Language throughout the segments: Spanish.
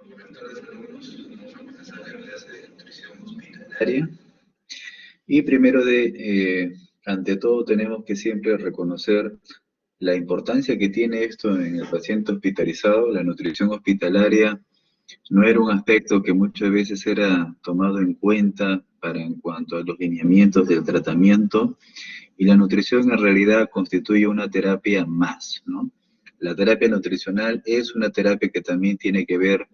Buenas tardes a todos. Vamos a comenzar la clase de nutrición hospitalaria. Y primero ante todo, tenemos que siempre reconocer la importancia que tiene esto en el paciente hospitalizado. La nutrición hospitalaria no era un aspecto que muchas veces era tomado en cuenta en cuanto a los lineamientos del tratamiento, y la nutrición en realidad constituye una terapia más, ¿no? La terapia nutricional es una terapia que también tiene que ver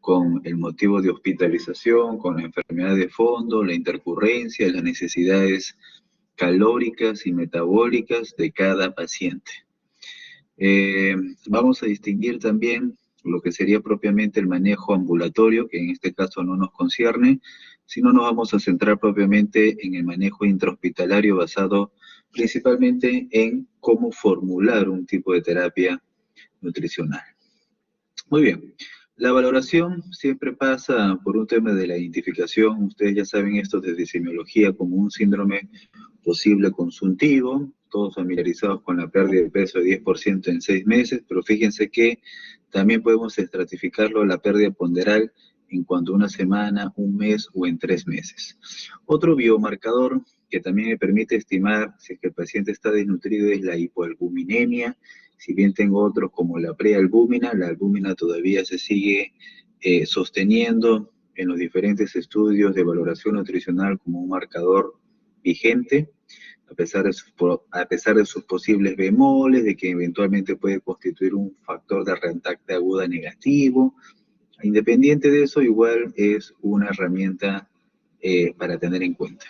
con el motivo de hospitalización, con la enfermedad de fondo, la intercurrencia, las necesidades calóricas y metabólicas de cada paciente. Vamos a distinguir también lo que sería propiamente el manejo ambulatorio, que en este caso no nos concierne, sino nos vamos a centrar propiamente en el manejo intrahospitalario basado principalmente en cómo formular un tipo de terapia nutricional. Muy bien, la valoración siempre pasa por un tema de la identificación. Ustedes ya saben esto desde semiología como un síndrome posible consuntivo, todos familiarizados con la pérdida de peso de 10% en 6 meses, pero fíjense que también podemos estratificarlo a la pérdida ponderal en cuanto a una semana, un mes o en 3 meses. Otro biomarcador que también me permite estimar si es que el paciente está desnutrido es la hipoalbuminemia. Si bien tengo otros como la prealbúmina, la albúmina todavía se sigue sosteniendo en los diferentes estudios de valoración nutricional como un marcador vigente, a pesar de sus posibles bemoles, de que eventualmente puede constituir un factor de reactante aguda negativo. Independiente de eso, igual es una herramienta para tener en cuenta.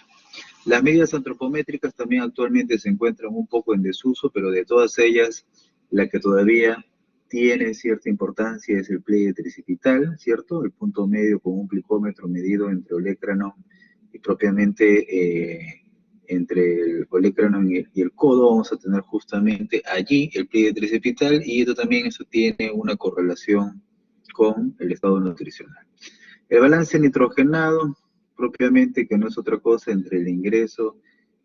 Las medidas antropométricas también actualmente se encuentran un poco en desuso, pero de todas ellas, la que todavía tiene cierta importancia es el pliegue tricipital, ¿cierto? El punto medio con un plicómetro medido entre olecranon y propiamente entre el olecranon y el codo. Vamos a tener justamente allí el pliegue tricipital, y esto también tiene una correlación con el estado nutricional. El balance nitrogenado, propiamente, que no es otra cosa entre el ingreso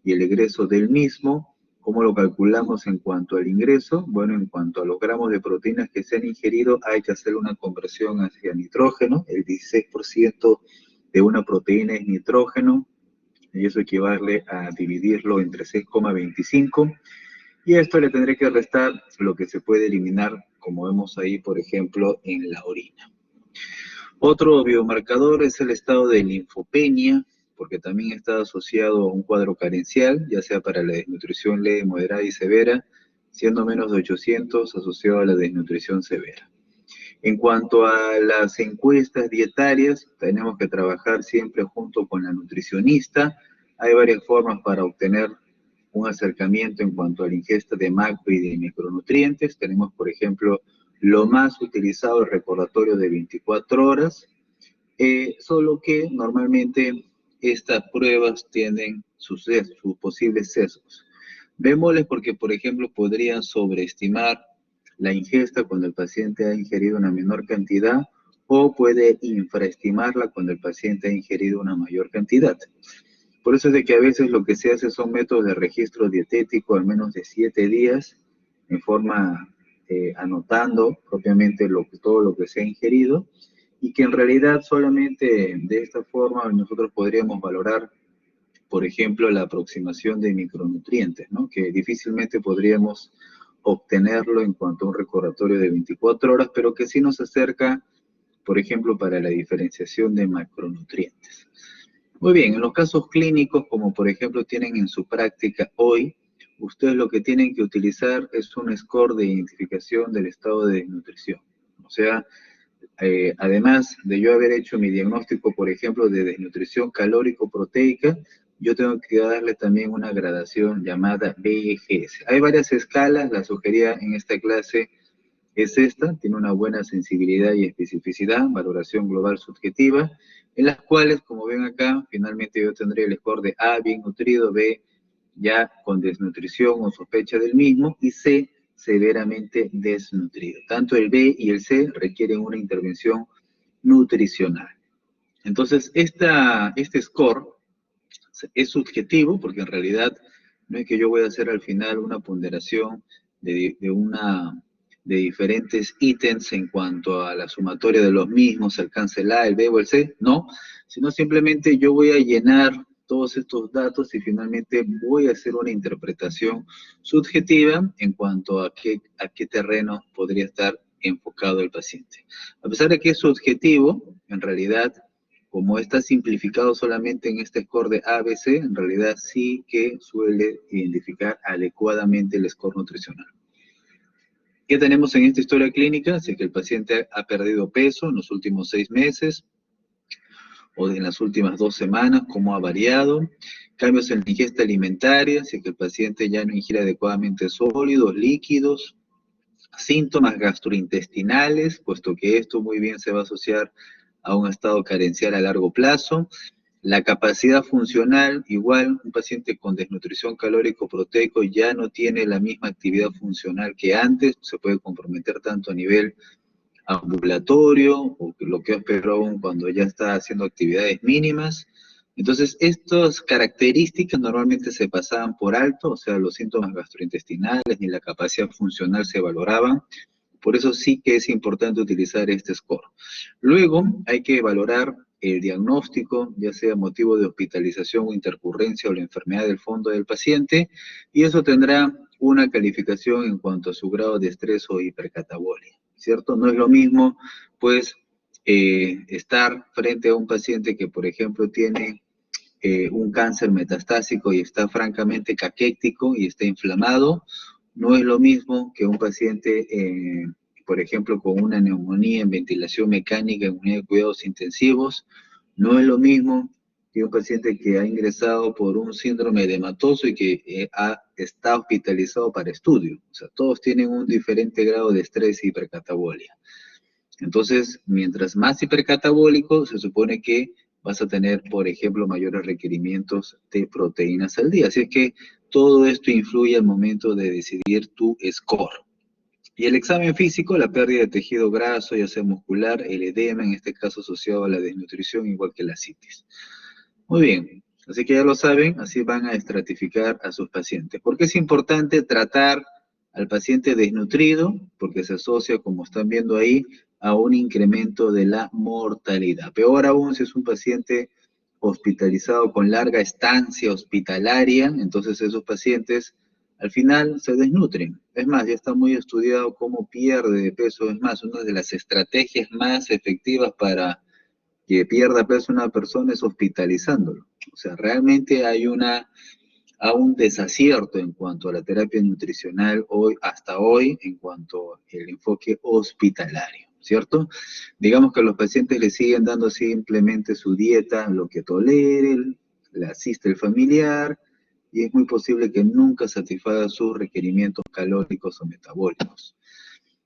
y el egreso del mismo. ¿Cómo lo calculamos en cuanto al ingreso? Bueno, en cuanto a los gramos de proteínas que se han ingerido, hay que hacer una conversión hacia nitrógeno. El 16% de una proteína es nitrógeno, y eso equivale a dividirlo entre 6,25. Y a esto le tendré que restar lo que se puede eliminar, como vemos ahí, por ejemplo, en la orina. Otro biomarcador es el estado de linfopenia, porque también está asociado a un cuadro carencial, ya sea para la desnutrición leve, moderada y severa, siendo menos de 800 asociado a la desnutrición severa. En cuanto a las encuestas dietarias, tenemos que trabajar siempre junto con la nutricionista. Hay varias formas para obtener un acercamiento en cuanto a la ingesta de macro y de micronutrientes. Tenemos, por ejemplo, lo más utilizado, el recordatorio de 24 horas, solo que normalmente estas pruebas tienen sus posibles sesgos. Bemoles porque, por ejemplo, podrían sobreestimar la ingesta cuando el paciente ha ingerido una menor cantidad, o puede infraestimarla cuando el paciente ha ingerido una mayor cantidad. Por eso es de que a veces lo que se hace son métodos de registro dietético al menos de 7 días, en forma anotando propiamente todo lo que se ha ingerido, y que en realidad solamente de esta forma nosotros podríamos valorar, por ejemplo, la aproximación de micronutrientes, ¿no? Que difícilmente podríamos obtenerlo en cuanto a un recordatorio de 24 horas, pero que sí nos acerca, por ejemplo, para la diferenciación de macronutrientes. Muy bien, en los casos clínicos, como por ejemplo tienen en su práctica hoy, ustedes lo que tienen que utilizar es un score de identificación del estado de desnutrición. O sea, además de yo haber hecho mi diagnóstico, por ejemplo, de desnutrición calórico-proteica, yo tengo que darle también una gradación llamada BGS. Hay varias escalas, la sugerida en esta clase es esta, tiene una buena sensibilidad y especificidad, valoración global subjetiva, en las cuales, como ven acá, finalmente yo tendré el score de A, bien nutrido, B, ya con desnutrición o sospecha del mismo, y C, severamente desnutrido. Tanto el B y el C requieren una intervención nutricional. Entonces, este score es subjetivo, porque en realidad no es que yo voy a hacer al final una ponderación de una de diferentes ítems en cuanto a la sumatoria de los mismos, alcance el A, el B o el C, no, sino simplemente yo voy a llenar todos estos datos y finalmente voy a hacer una interpretación subjetiva en cuanto a qué terreno podría estar enfocado el paciente. A pesar de que es subjetivo, en realidad, como está simplificado solamente en este score de ABC, en realidad sí que suele identificar adecuadamente el score nutricional. ¿Qué tenemos en esta historia clínica? Si es que el paciente ha perdido peso en los últimos 6 meses o en las últimas 2 semanas, cómo ha variado. Cambios en la ingesta alimentaria, si es que el paciente ya no ingiere adecuadamente sólidos, líquidos. Síntomas gastrointestinales, puesto que esto muy bien se va a asociar a un estado carencial a largo plazo. La capacidad funcional, igual, un paciente con desnutrición calórico-proteico ya no tiene la misma actividad funcional que antes, se puede comprometer tanto a nivel ambulatorio, o lo que es peor aún cuando ya está haciendo actividades mínimas. Entonces, estas características normalmente se pasaban por alto, o sea, los síntomas gastrointestinales ni la capacidad funcional se valoraban. Por eso sí que es importante utilizar este score. Luego hay que valorar el diagnóstico, ya sea motivo de hospitalización o intercurrencia o la enfermedad del fondo del paciente, y eso tendrá una calificación en cuanto a su grado de estrés o hipercatabolia, ¿cierto? No es lo mismo, pues, estar frente a un paciente que, por ejemplo, tiene un cáncer metastásico y está francamente caquético y está inflamado, no es lo mismo que un paciente, por ejemplo, con una neumonía en ventilación mecánica en unidad de cuidados intensivos, no es lo mismo que un paciente que ha ingresado por un síndrome edematoso y que está hospitalizado para estudio. O sea, todos tienen un diferente grado de estrés y hipercatabolia. Entonces, mientras más hipercatabólico, se supone que vas a tener, por ejemplo, mayores requerimientos de proteínas al día. Así es que todo esto influye al momento de decidir tu score. Y el examen físico, la pérdida de tejido graso, ya sea muscular, el edema, en este caso asociado a la desnutrición, igual que la citis. Muy bien, así que ya lo saben, así van a estratificar a sus pacientes. ¿Por qué es importante tratar al paciente desnutrido? Porque se asocia, como están viendo ahí, a un incremento de la mortalidad. Peor aún si es un paciente hospitalizado con larga estancia hospitalaria, entonces esos pacientes al final se desnutren. Es más, ya está muy estudiado cómo pierde de peso. Es más, una de las estrategias más efectivas para que pierda peso una persona es hospitalizándolo. O sea, realmente hay un desacierto en cuanto a la terapia nutricional hoy, hasta hoy, en cuanto al enfoque hospitalario, ¿cierto? Digamos que a los pacientes le siguen dando simplemente su dieta, lo que tolere, le asiste el familiar, y es muy posible que nunca satisfaga sus requerimientos calóricos o metabólicos.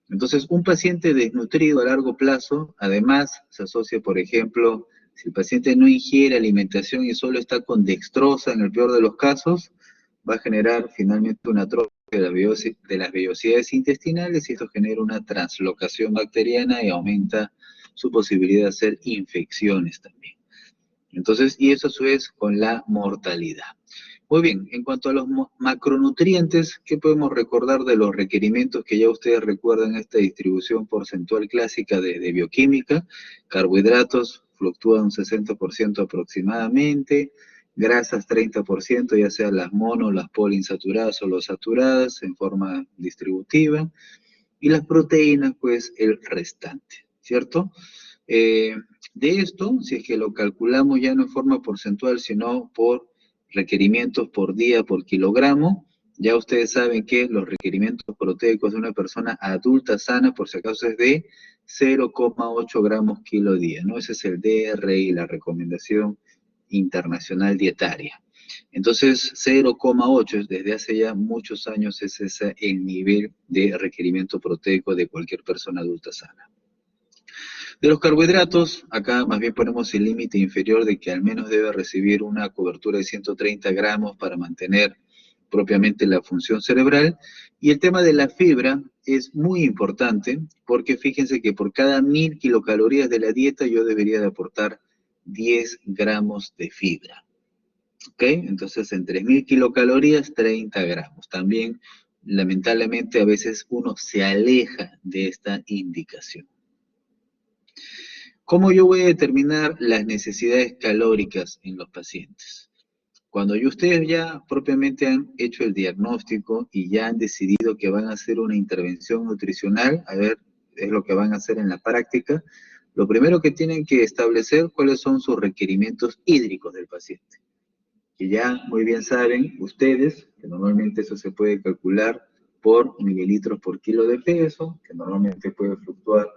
Entonces, un paciente desnutrido a largo plazo, además, se asocia, por ejemplo, si el paciente no ingiere alimentación y solo está con dextrosa, en el peor de los casos, va a generar finalmente una atrofia de las vellosidades intestinales y esto genera una translocación bacteriana y aumenta su posibilidad de hacer infecciones también. Entonces, y eso a su vez con la mortalidad. Muy bien, en cuanto a los macronutrientes, ¿qué podemos recordar de los requerimientos que ya ustedes recuerdan esta distribución porcentual clásica de bioquímica? Carbohidratos fluctúan un 60% aproximadamente, grasas 30%, ya sean las mono, las poliinsaturadas o las saturadas en forma distributiva, y las proteínas, pues el restante, ¿cierto? De esto, si es que lo calculamos ya no en forma porcentual, sino por requerimientos por día por kilogramo, ya ustedes saben que los requerimientos proteicos de una persona adulta sana, por si acaso, es de 0,8 gramos kilo día, ¿no? Ese es el DRI, la recomendación internacional dietaria. Entonces, 0,8 desde hace ya muchos años es ese el nivel de requerimiento proteico de cualquier persona adulta sana. De los carbohidratos, acá más bien ponemos el límite inferior de que al menos debe recibir una cobertura de 130 gramos para mantener propiamente la función cerebral. Y el tema de la fibra es muy importante porque fíjense que por cada 1000 kilocalorías de la dieta yo debería de aportar 10 gramos de fibra. ¿Ok? Entonces en 3000 kilocalorías, 30 gramos. También lamentablemente a veces uno se aleja de esta indicación. ¿Cómo yo voy a determinar las necesidades calóricas en los pacientes? Cuando ustedes ya propiamente han hecho el diagnóstico y ya han decidido que van a hacer una intervención nutricional, a ver, es lo que van a hacer en la práctica, lo primero que tienen que establecer cuáles son sus requerimientos hídricos del paciente. Que ya muy bien saben ustedes que normalmente eso se puede calcular por mililitros por kilo de peso, que normalmente puede fluctuar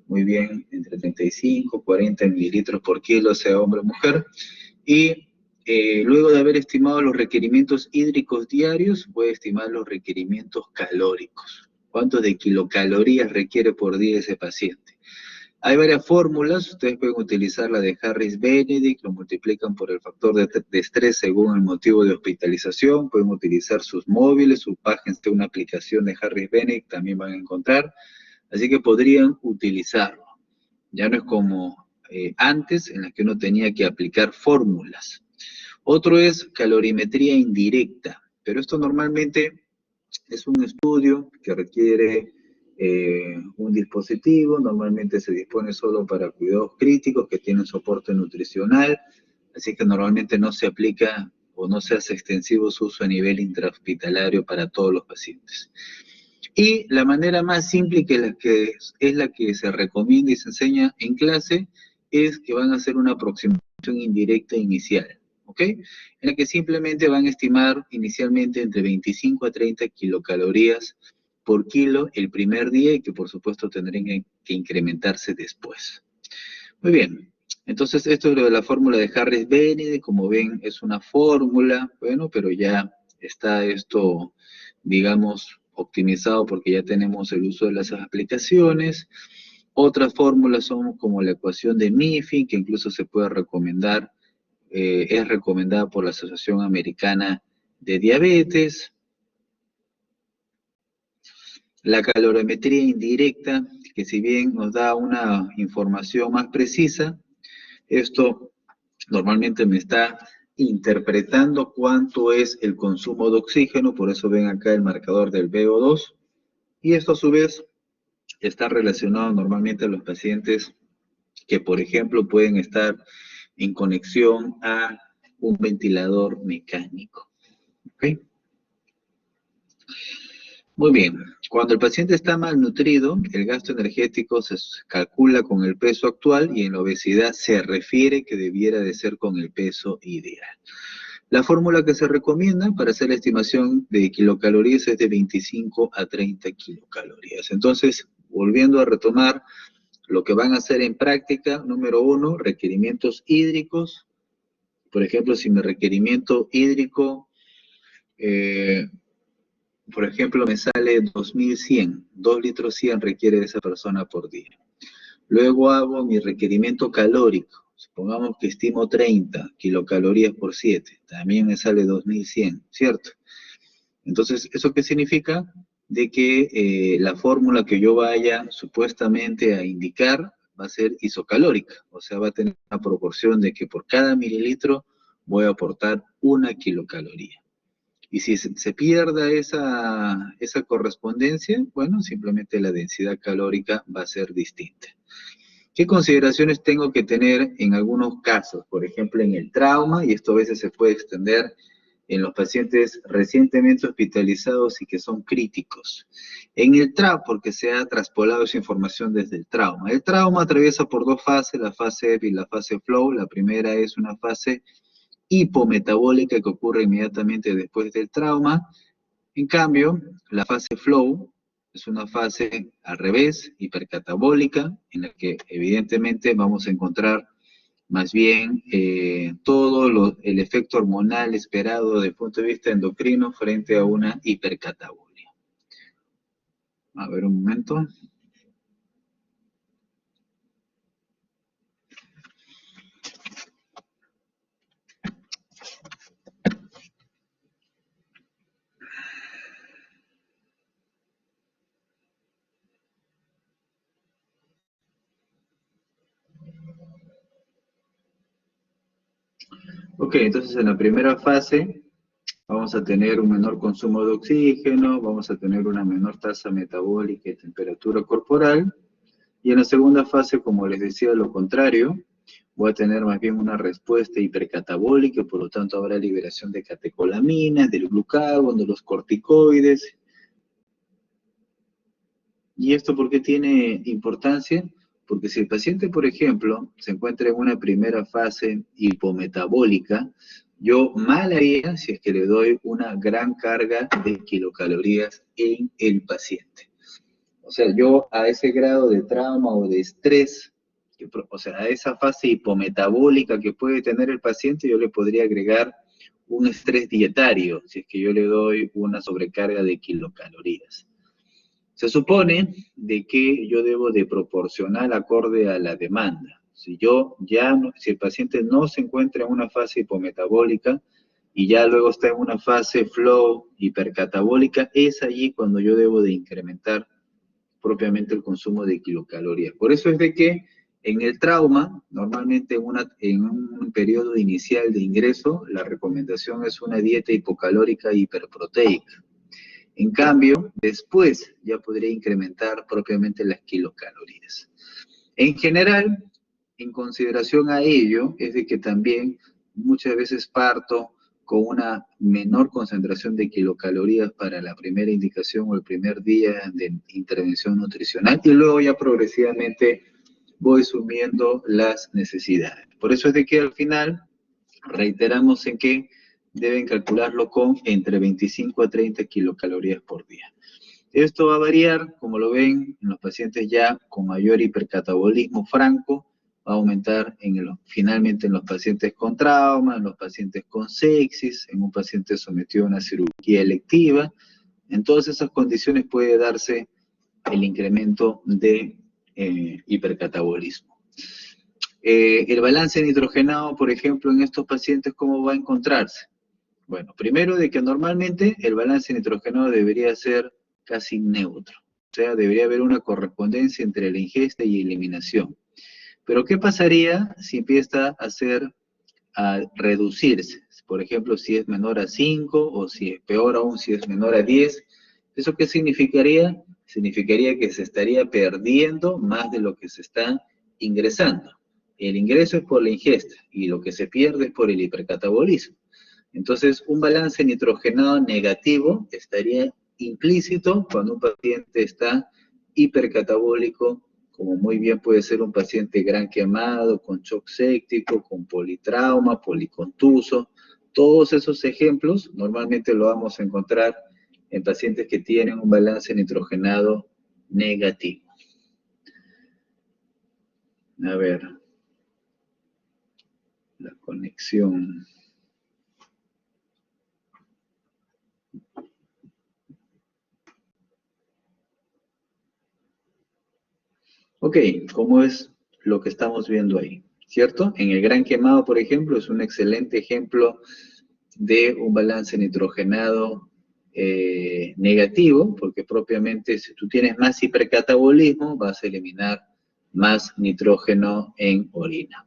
muy bien entre 35 y 40 mililitros por kilo, sea hombre o mujer, y luego de haber estimado los requerimientos hídricos diarios, puede estimar los requerimientos calóricos. ¿Cuántos de kilocalorías requiere por día ese paciente? Hay varias fórmulas, ustedes pueden utilizar la de Harris-Benedict, lo multiplican por el factor de estrés según el motivo de hospitalización, pueden utilizar sus móviles, sus páginas de una aplicación de Harris-Benedict, también van a encontrar, así que podrían utilizarlo. Ya no es como antes, en las que uno tenía que aplicar fórmulas. Otro es calorimetría indirecta, pero esto normalmente es un estudio que requiere un dispositivo, normalmente se dispone solo para cuidados críticos que tienen soporte nutricional, así que normalmente no se aplica o no se hace extensivo su uso a nivel intrahospitalario para todos los pacientes. Y la manera más simple es la que se recomienda y se enseña en clase es que van a hacer una aproximación indirecta inicial, ¿ok? En la que simplemente van a estimar inicialmente entre 25 a 30 kilocalorías por kilo el primer día y que por supuesto tendrían que incrementarse después. Muy bien, entonces esto es lo de la fórmula de Harris-Benedict, como ven es una fórmula, bueno, pero ya está esto, digamos, optimizado porque ya tenemos el uso de las aplicaciones. Otras fórmulas son como la ecuación de Mifflin, que incluso se puede recomendar, es recomendada por la Asociación Americana de Diabetes. La calorimetría indirecta, que si bien nos da una información más precisa, esto normalmente me está interpretando cuánto es el consumo de oxígeno, por eso ven acá el marcador del VO2, y esto a su vez está relacionado normalmente a los pacientes que, por ejemplo, pueden estar en conexión a un ventilador mecánico. ¿Okay? Muy bien, cuando el paciente está malnutrido, el gasto energético se calcula con el peso actual y en la obesidad se refiere que debiera de ser con el peso ideal. La fórmula que se recomienda para hacer la estimación de kilocalorías es de 25 a 30 kilocalorías. Entonces, volviendo a retomar lo que van a hacer en práctica, número 1, requerimientos hídricos. Por ejemplo, si mi requerimiento hídrico, por ejemplo, me sale 2100, 2 litros 100 requiere de esa persona por día. Luego hago mi requerimiento calórico. Supongamos que estimo 30 kilocalorías por 7. También me sale 2100, ¿cierto? Entonces, ¿eso qué significa? De que la fórmula que yo vaya supuestamente a indicar va a ser isocalórica. O sea, va a tener una proporción de que por cada mililitro voy a aportar 1 kilocaloría. Y si se pierda esa correspondencia, bueno, simplemente la densidad calórica va a ser distinta. ¿Qué consideraciones tengo que tener en algunos casos? Por ejemplo, en el trauma, y esto a veces se puede extender en los pacientes recientemente hospitalizados y que son críticos. En el trauma, porque se ha traspolado esa información desde el trauma. El trauma atraviesa por dos fases, la fase EPI y la fase flow. La primera es una fase hipometabólica que ocurre inmediatamente después del trauma. En cambio, la fase flow es una fase al revés, hipercatabólica, en la que evidentemente vamos a encontrar más bien todo el efecto hormonal esperado desde el punto de vista endocrino frente a una hipercatabolia. A ver un momento. Ok, entonces en la primera fase vamos a tener un menor consumo de oxígeno, vamos a tener una menor tasa metabólica y temperatura corporal, y en la segunda fase, como les decía, lo contrario, voy a tener más bien una respuesta hipercatabólica, por lo tanto habrá liberación de catecolaminas, del glucagón, de los corticoides. ¿Y esto por qué tiene importancia? Porque si el paciente, por ejemplo, se encuentra en una primera fase hipometabólica, yo mal haría si es que le doy una gran carga de kilocalorías en el paciente. O sea, yo a ese grado de trauma o de estrés, o sea, a esa fase hipometabólica que puede tener el paciente, yo le podría agregar un estrés dietario, si es que yo le doy una sobrecarga de kilocalorías. Se supone de que yo debo de proporcionar acorde a la demanda. Si si el paciente no se encuentra en una fase hipometabólica y ya luego está en una fase flow hipercatabólica, es allí cuando yo debo de incrementar propiamente el consumo de kilocalorías. Por eso es de que en el trauma, normalmente en un periodo inicial de ingreso, la recomendación es una dieta hipocalórica hiperproteica. En cambio, después ya podría incrementar propiamente las kilocalorías. En general, en consideración a ello, es de que también muchas veces parto con una menor concentración de kilocalorías para la primera indicación o el primer día de intervención nutricional y luego ya progresivamente voy subiendo las necesidades. Por eso es de que al final reiteramos en que deben calcularlo con entre 25 a 30 kilocalorías por día. Esto va a variar, como lo ven, en los pacientes ya con mayor hipercatabolismo franco, va a aumentar finalmente en los pacientes con trauma, en los pacientes con sepsis, en un paciente sometido a una cirugía electiva. En todas esas condiciones puede darse el incremento de hipercatabolismo. El balance nitrogenado, por ejemplo, en estos pacientes, ¿cómo va a encontrarse? Bueno, primero de que normalmente el balance nitrogenado debería ser casi neutro. O sea, debería haber una correspondencia entre la ingesta y eliminación. Pero ¿qué pasaría si empieza a reducirse? Por ejemplo, si es menor a 5 o si es peor aún, si es menor a 10. ¿Eso qué significaría? Significaría que se estaría perdiendo más de lo que se está ingresando. El ingreso es por la ingesta y lo que se pierde es por el hipercatabolismo. Entonces, un balance nitrogenado negativo estaría implícito cuando un paciente está hipercatabólico, como muy bien puede ser un paciente gran quemado, con shock séptico, con politrauma, policontuso. Todos esos ejemplos normalmente lo vamos a encontrar en pacientes que tienen un balance nitrogenado negativo. A ver, la conexión. Ok, ¿cómo es lo que estamos viendo ahí? ¿Cierto? En el gran quemado, por ejemplo, es un excelente ejemplo de un balance nitrogenado negativo, porque propiamente si tú tienes más hipercatabolismo, vas a eliminar más nitrógeno en orina.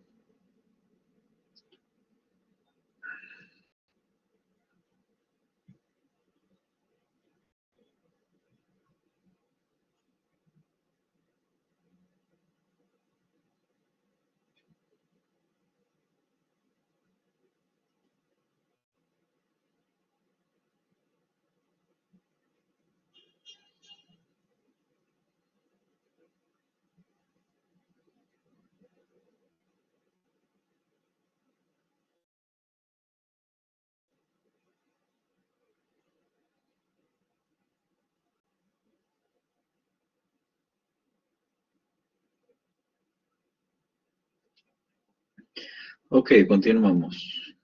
Ok, continuamos.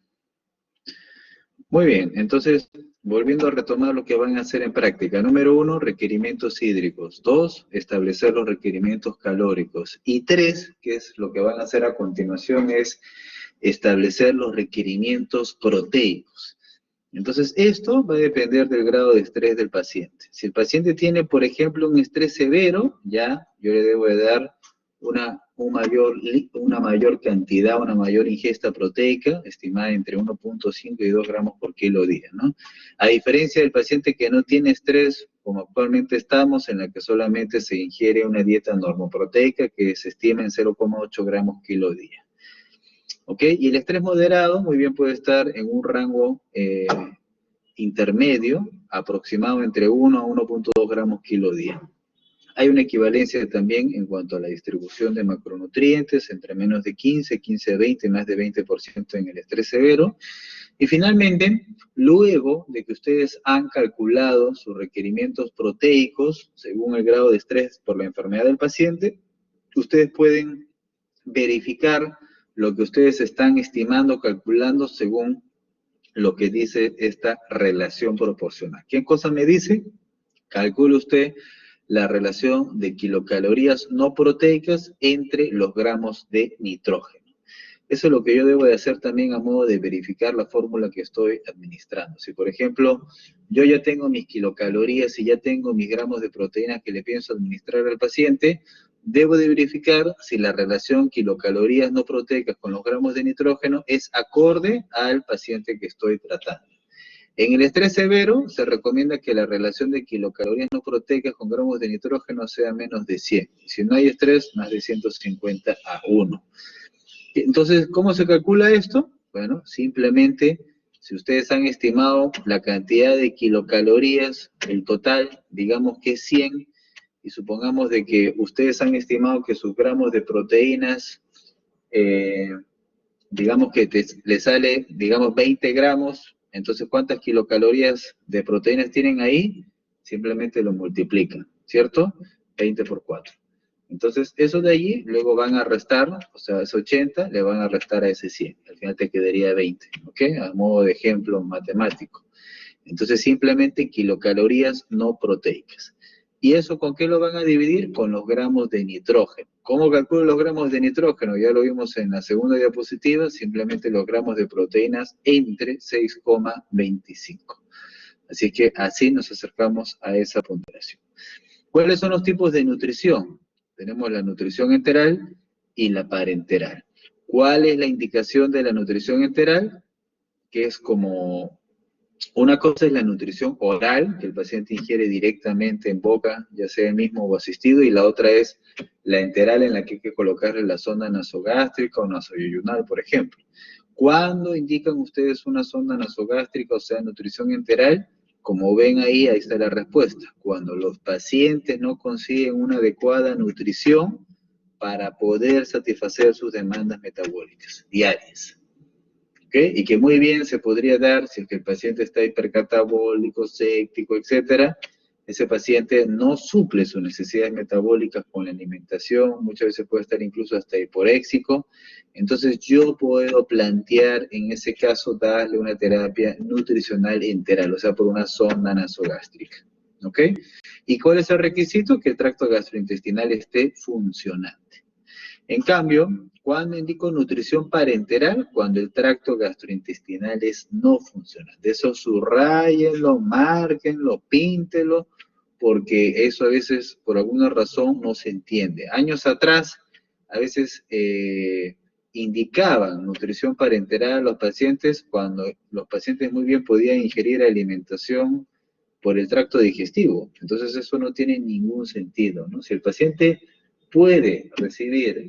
Muy bien, entonces, volviendo a retomar lo que van a hacer en práctica. Número 1, requerimientos hídricos. 2, establecer los requerimientos calóricos. Y 3, que es lo que van a hacer a continuación, es establecer los requerimientos proteicos. Entonces, esto va a depender del grado de estrés del paciente. Si el paciente tiene, por ejemplo, un estrés severo, ya yo le debo de dar una mayor cantidad, una mayor ingesta proteica, estimada entre 1.5 y 2 gramos por kilo día, ¿no? A diferencia del paciente que no tiene estrés, como actualmente estamos, en la que solamente se ingiere una dieta normoproteica que se estima en 0,8 gramos kilo día. ¿Ok? Y el estrés moderado muy bien puede estar en un rango intermedio, aproximado entre 1 a 1.2 gramos kilo día. Hay una equivalencia también en cuanto a la distribución de macronutrientes, entre menos de 15, 15 a 20, más de 20% en el estrés severo. Y finalmente, luego de que ustedes han calculado sus requerimientos proteicos, según el grado de estrés por la enfermedad del paciente, ustedes pueden verificar lo que ustedes están estimando, calculando según lo que dice esta relación proporcional. ¿Qué cosa me dice? Calcule usted la relación de kilocalorías no proteicas entre los gramos de nitrógeno. Eso es lo que yo debo de hacer también a modo de verificar la fórmula que estoy administrando. Si, por ejemplo, yo ya tengo mis kilocalorías y ya tengo mis gramos de proteínas que le pienso administrar al paciente, debo de verificar si la relación kilocalorías no proteicas con los gramos de nitrógeno es acorde al paciente que estoy tratando. En el estrés severo se recomienda que la relación de kilocalorías no proteicas con gramos de nitrógeno sea menos de 100. Si no hay estrés, más de 150 a 1. Entonces, ¿cómo se calcula esto? Bueno, simplemente, si ustedes han estimado la cantidad de kilocalorías, el total, digamos que es 100, y supongamos de que ustedes han estimado que sus gramos de proteínas, digamos que le sale, digamos, 20 gramos, entonces, ¿cuántas kilocalorías de proteínas tienen ahí? Simplemente lo multiplican, ¿cierto? 20 por 4. Entonces, eso de allí, luego van a restar, o sea, es 80, le van a restar a ese 100. Al final te quedaría 20, ¿ok? A modo de ejemplo matemático. Entonces, simplemente kilocalorías no proteicas. ¿Y eso con qué lo van a dividir? Con los gramos de nitrógeno. ¿Cómo calculo los gramos de nitrógeno? Ya lo vimos en la segunda diapositiva, simplemente los gramos de proteínas entre 6,25. Así que así nos acercamos a esa ponderación. ¿Cuáles son los tipos de nutrición? Tenemos la nutrición enteral y la parenteral. ¿Cuál es la indicación de la nutrición enteral? Que es como... Una cosa es la nutrición oral, que el paciente ingiere directamente en boca, ya sea él mismo o asistido, y la otra es la enteral, en la que hay que colocarle la sonda nasogástrica o nasoyuyunal, por ejemplo. ¿Cuándo indican ustedes una sonda nasogástrica, o sea, nutrición enteral? Como ven ahí está la respuesta. Cuando los pacientes no consiguen una adecuada nutrición para poder satisfacer sus demandas metabólicas diarias. ¿Okay? Y que muy bien se podría dar si es que el paciente está hipercatabólico, séptico, etcétera. Ese paciente no suple sus necesidades metabólicas con la alimentación, muchas veces puede estar incluso hasta hiporéxico. Entonces yo puedo plantear en ese caso darle una terapia nutricional enteral, o sea, por una sonda nasogástrica. ¿Ok? ¿Y cuál es el requisito? Que el tracto gastrointestinal esté funcionante. En cambio, ¿cuándo indico nutrición parenteral? Cuando el tracto gastrointestinal es no funcionante. Eso subrayenlo, márquenlo, píntenlo, porque eso a veces, por alguna razón, no se entiende. Años atrás, a veces indicaban nutrición parenteral a los pacientes cuando los pacientes muy bien podían ingerir alimentación por el tracto digestivo. Entonces eso no tiene ningún sentido, ¿no? Si el paciente puede recibir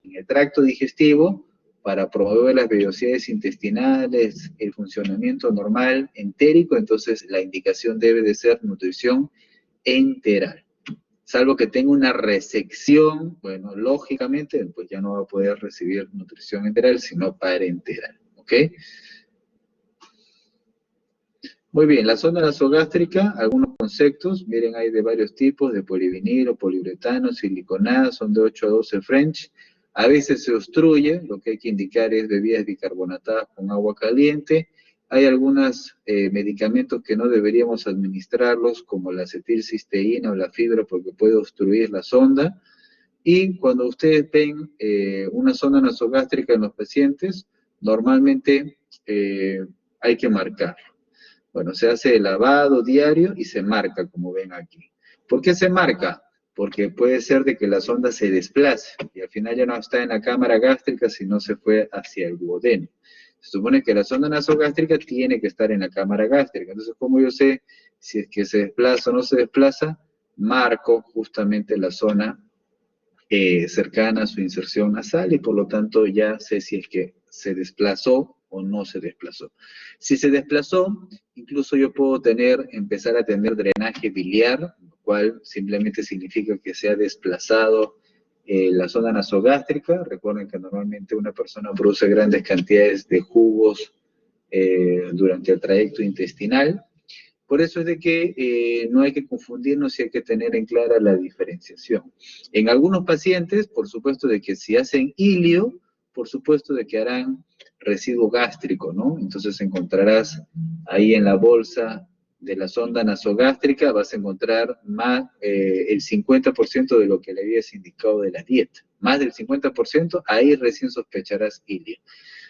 en el tracto digestivo para promover las vellosidades intestinales, el funcionamiento normal entérico, entonces la indicación debe de ser nutrición enteral. Salvo que tenga una resección, bueno, lógicamente, pues ya no va a poder recibir nutrición enteral, sino parenteral, ¿ok? Muy bien, la sonda nasogástrica, algunos conceptos, miren, hay de varios tipos, de polivinilo, poliuretano, siliconada, son de 8 a 12 French. A veces se obstruye, lo que hay que indicar es bebidas bicarbonatadas con agua caliente. Hay algunos medicamentos que no deberíamos administrarlos, como la acetilcisteína o la fibra, porque puede obstruir la sonda. Y cuando ustedes ven una sonda nasogástrica en los pacientes, normalmente hay que marcarlo. Bueno, se hace el lavado diario y se marca, como ven aquí. ¿Por qué se marca? porque puede ser de que la sonda se desplace y al final ya no está en la cámara gástrica, sino se fue hacia el duodeno. Se supone que la sonda nasogástrica tiene que estar en la cámara gástrica. Entonces, ¿cómo yo sé si es que se desplaza o no se desplaza? Marco justamente la zona cercana a su inserción nasal y por lo tanto ya sé si es que se desplazó o no se desplazó. Si se desplazó, incluso yo puedo empezar a tener drenaje biliar, lo cual simplemente significa que se ha desplazado la zona nasogástrica. Recuerden que normalmente una persona produce grandes cantidades de jugos durante el trayecto intestinal. Por eso es de que no hay que confundirnos y hay que tener en clara la diferenciación. En algunos pacientes, por supuesto de que si hacen ilio, por supuesto de que harán residuo gástrico, ¿no? Entonces encontrarás ahí en la bolsa de la sonda nasogástrica, vas a encontrar más el 50% de lo que le habías indicado de la dieta. Más del 50%, ahí recién sospecharás ilio.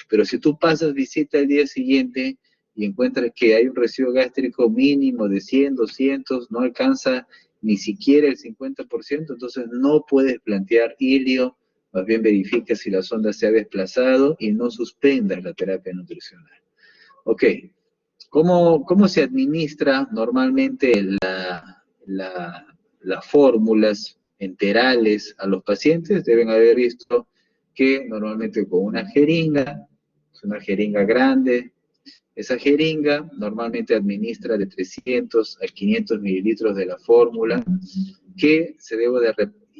Pero si tú pasas visita el día siguiente y encuentras que hay un residuo gástrico mínimo de 100, 200, no alcanza ni siquiera el 50%, entonces no puedes plantear ilio, más bien verifica si la sonda se ha desplazado y no suspendas la terapia nutricional. Ok, ¿cómo se administra normalmente las fórmulas enterales a los pacientes? Deben haber visto que normalmente con una jeringa, es una jeringa grande. Esa jeringa normalmente administra de 300 a 500 mililitros de la fórmula,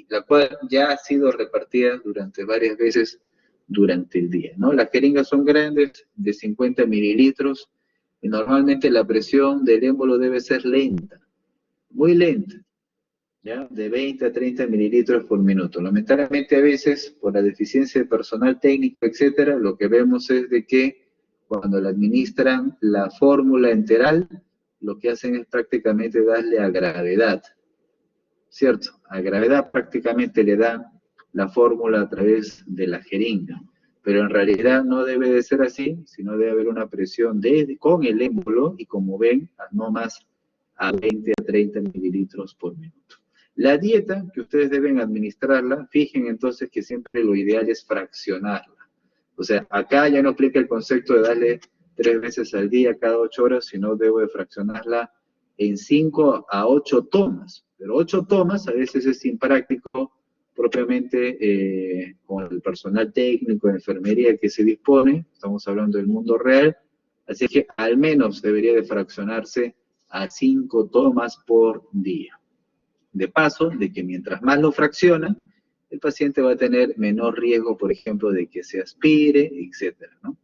la cual ya ha sido repartida durante varias veces durante el día, ¿no? Las jeringas son grandes, de 50 mililitros, y normalmente la presión del émbolo debe ser lenta, muy lenta, ¿ya? De 20 a 30 mililitros por minuto. Lamentablemente a veces, por la deficiencia de personal técnico, etcétera, lo que vemos es de que cuando le administran la fórmula enteral, lo que hacen es prácticamente darle a gravedad, ¿cierto? A gravedad prácticamente le dan la fórmula a través de la jeringa, pero en realidad no debe de ser así, sino debe haber una presión con el émbolo y como ven, no más a 20 a 30 mililitros por minuto. La dieta que ustedes deben administrarla, fijen entonces que siempre lo ideal es fraccionarla. O sea, acá ya no aplica el concepto de darle 3 veces al día, cada 8 horas, sino debo de fraccionarla en 5 a 8 tomas. Pero 8 tomas a veces es impráctico propiamente con el personal técnico de enfermería que se dispone, estamos hablando del mundo real, así que al menos debería de fraccionarse a 5 tomas por día. De paso, de que mientras más lo fracciona, el paciente va a tener menor riesgo, por ejemplo, de que se aspire, etcétera, ¿no?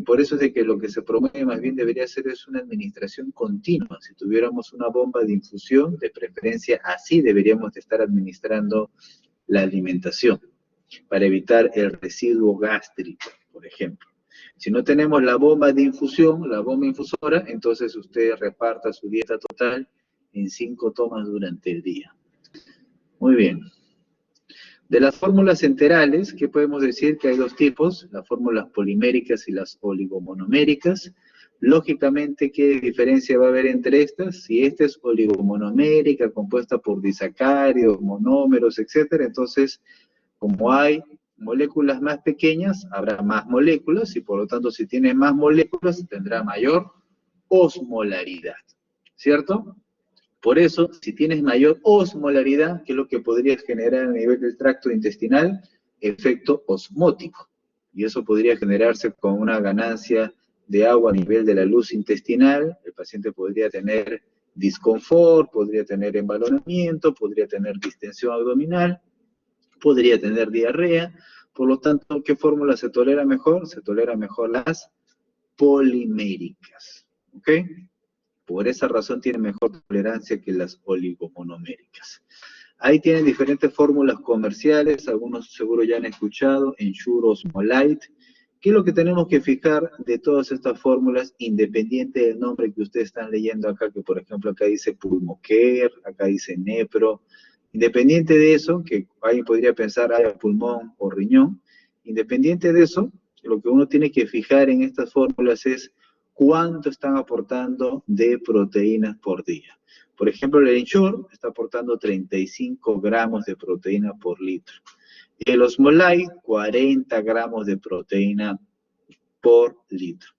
Por eso es de que lo que se promueve más bien debería ser es una administración continua. Si tuviéramos una bomba de infusión, de preferencia así deberíamos de estar administrando la alimentación, para evitar el residuo gástrico, por ejemplo. Si no tenemos la bomba de infusión, la bomba infusora, entonces usted reparta su dieta total en 5 tomas durante el día. Muy bien. De las fórmulas enterales, ¿qué podemos decir? Que hay 2 tipos, las fórmulas poliméricas y las oligomonoméricas. Lógicamente, ¿qué diferencia va a haber entre estas? Si esta es oligomonomérica, compuesta por disacáridos, monómeros, etcétera, entonces, como hay moléculas más pequeñas, habrá más moléculas, y por lo tanto, si tiene más moléculas, tendrá mayor osmolaridad, ¿cierto? Por eso, si tienes mayor osmolaridad, ¿qué es lo que podrías generar a nivel del tracto intestinal? Efecto osmótico. Y eso podría generarse con una ganancia de agua a nivel de la luz intestinal. El paciente podría tener disconfort, podría tener embalonamiento, podría tener distensión abdominal, podría tener diarrea. Por lo tanto, ¿qué fórmula se tolera mejor? Se tolera mejor las poliméricas. ¿Ok? Por esa razón tiene mejor tolerancia que las oligomonoméricas. Ahí tienen diferentes fórmulas comerciales, algunos seguro ya han escuchado, Ensure Osmolite. ¿Qué es lo que tenemos que fijar de todas estas fórmulas, independiente del nombre que ustedes están leyendo acá, que por ejemplo acá dice Pulmocare, acá dice Nepro, independiente de eso, que alguien podría pensar, pulmón o riñón, independiente de eso, lo que uno tiene que fijar en estas fórmulas es cuánto están aportando de proteínas por día. Por ejemplo, el Ensure está aportando 35 gramos de proteína por litro. Y el Osmolite, 40 gramos de proteína por litro.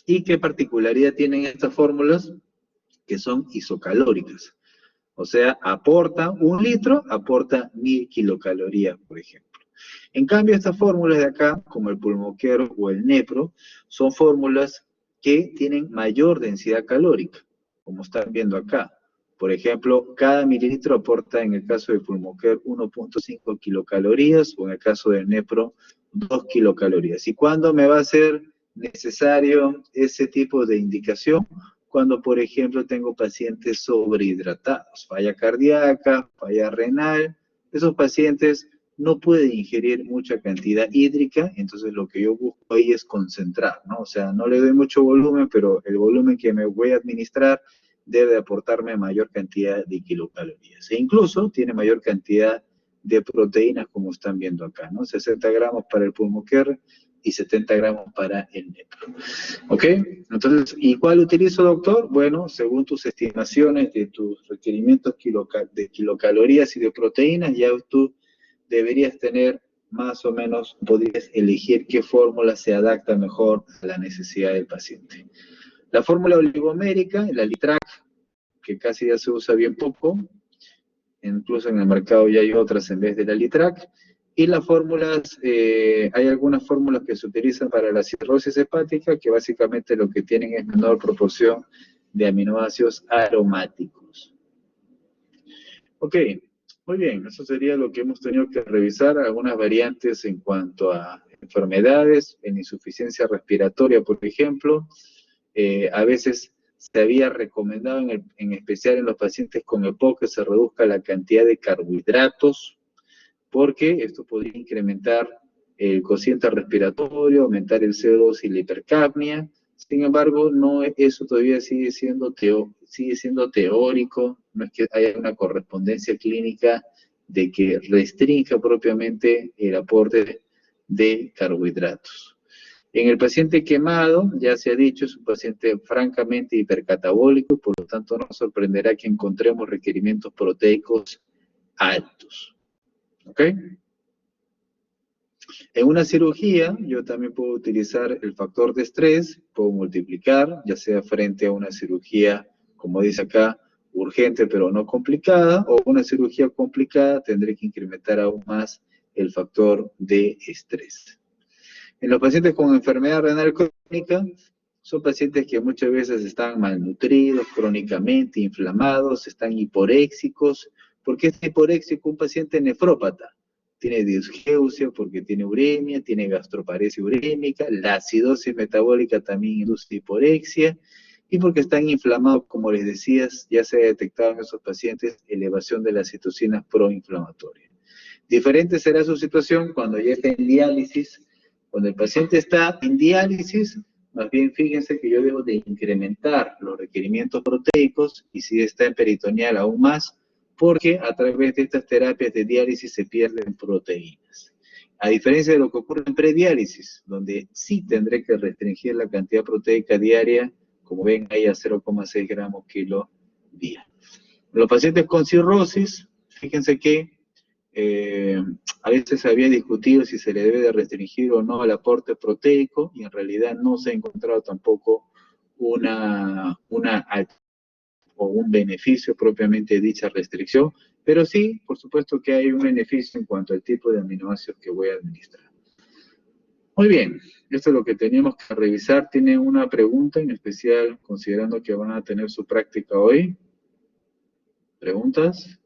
¿Y qué particularidad tienen estas fórmulas? Que son isocalóricas. O sea, aporta 1 litro, aporta 1000 kilocalorías, por ejemplo. En cambio, estas fórmulas de acá, como el Pulmocare o el Nepro, son fórmulas que tienen mayor densidad calórica, como están viendo acá. Por ejemplo, cada mililitro aporta, en el caso del Pulmocare, 1.5 kilocalorías, o en el caso del Nepro, 2 kilocalorías. ¿Y cuándo me va a ser necesario ese tipo de indicación? Cuando, por ejemplo, tengo pacientes sobrehidratados, falla cardíaca, falla renal, esos pacientes no pueden ingerir mucha cantidad hídrica, entonces lo que yo busco ahí es concentrar, ¿no? O sea, no le doy mucho volumen, pero el volumen que me voy a administrar debe aportarme mayor cantidad de kilocalorías. E incluso tiene mayor cantidad de proteínas, como están viendo acá, ¿no? 60 gramos para el Pulmocare y 70 gramos para el Nepro. ¿Ok? Entonces, ¿y cuál utilizo, doctor? Bueno, según tus estimaciones de tus requerimientos de kilocalorías y de proteínas, ya tú deberías tener más o menos, podrías elegir qué fórmula se adapta mejor a la necesidad del paciente. La fórmula oligomérica, la Litrac, que casi ya se usa bien poco, incluso en el mercado ya hay otras en vez de la Litrac, y las fórmulas, hay algunas fórmulas que se utilizan para la cirrosis hepática, que básicamente lo que tienen es menor proporción de aminoácidos aromáticos. Ok, muy bien, eso sería lo que hemos tenido que revisar, algunas variantes en cuanto a enfermedades, en insuficiencia respiratoria, por ejemplo. A veces se había recomendado, en especial en los pacientes con EPOC, que se reduzca la cantidad de carbohidratos, porque esto podría incrementar el cociente respiratorio, aumentar el CO2 y la hipercapnia. Sin embargo, no, eso todavía sigue siendo teórico, no es que haya una correspondencia clínica de que restrinja propiamente el aporte de carbohidratos. En el paciente quemado, ya se ha dicho, es un paciente francamente hipercatabólico, por lo tanto no sorprenderá que encontremos requerimientos proteicos altos. ¿Ok? En una cirugía, yo también puedo utilizar el factor de estrés, puedo multiplicar, ya sea frente a una cirugía, como dice acá, urgente pero no complicada, o una cirugía complicada, tendré que incrementar aún más el factor de estrés. En los pacientes con enfermedad renal crónica, son pacientes que muchas veces están malnutridos, crónicamente inflamados, están hiporéxicos. ¿Por qué es hiporéxico un paciente nefrópata? Tiene disgeusia porque tiene uremia, tiene gastroparesia urémica, la acidosis metabólica también induce hiporexia, y porque están inflamados, como les decía, ya se ha detectado en esos pacientes elevación de las citocinas proinflamatorias. Diferente será su situación cuando ya esté en diálisis. Cuando el paciente está en diálisis, más bien fíjense que yo debo de incrementar los requerimientos proteicos, y si está en peritoneal aún más, porque a través de estas terapias de diálisis se pierden proteínas. A diferencia de lo que ocurre en prediálisis, donde sí tendré que restringir la cantidad proteica diaria, como ven ahí a 0,6 gramos kilo día. Los pacientes con cirrosis, fíjense que a veces se había discutido si se le debe de restringir o no el aporte proteico, y en realidad no se ha encontrado tampoco o un beneficio propiamente de dicha restricción, pero sí, por supuesto que hay un beneficio en cuanto al tipo de aminoácidos que voy a administrar. Muy bien, esto es lo que teníamos que revisar. ¿Tiene una pregunta en especial, considerando que van a tener su práctica hoy? ¿Preguntas?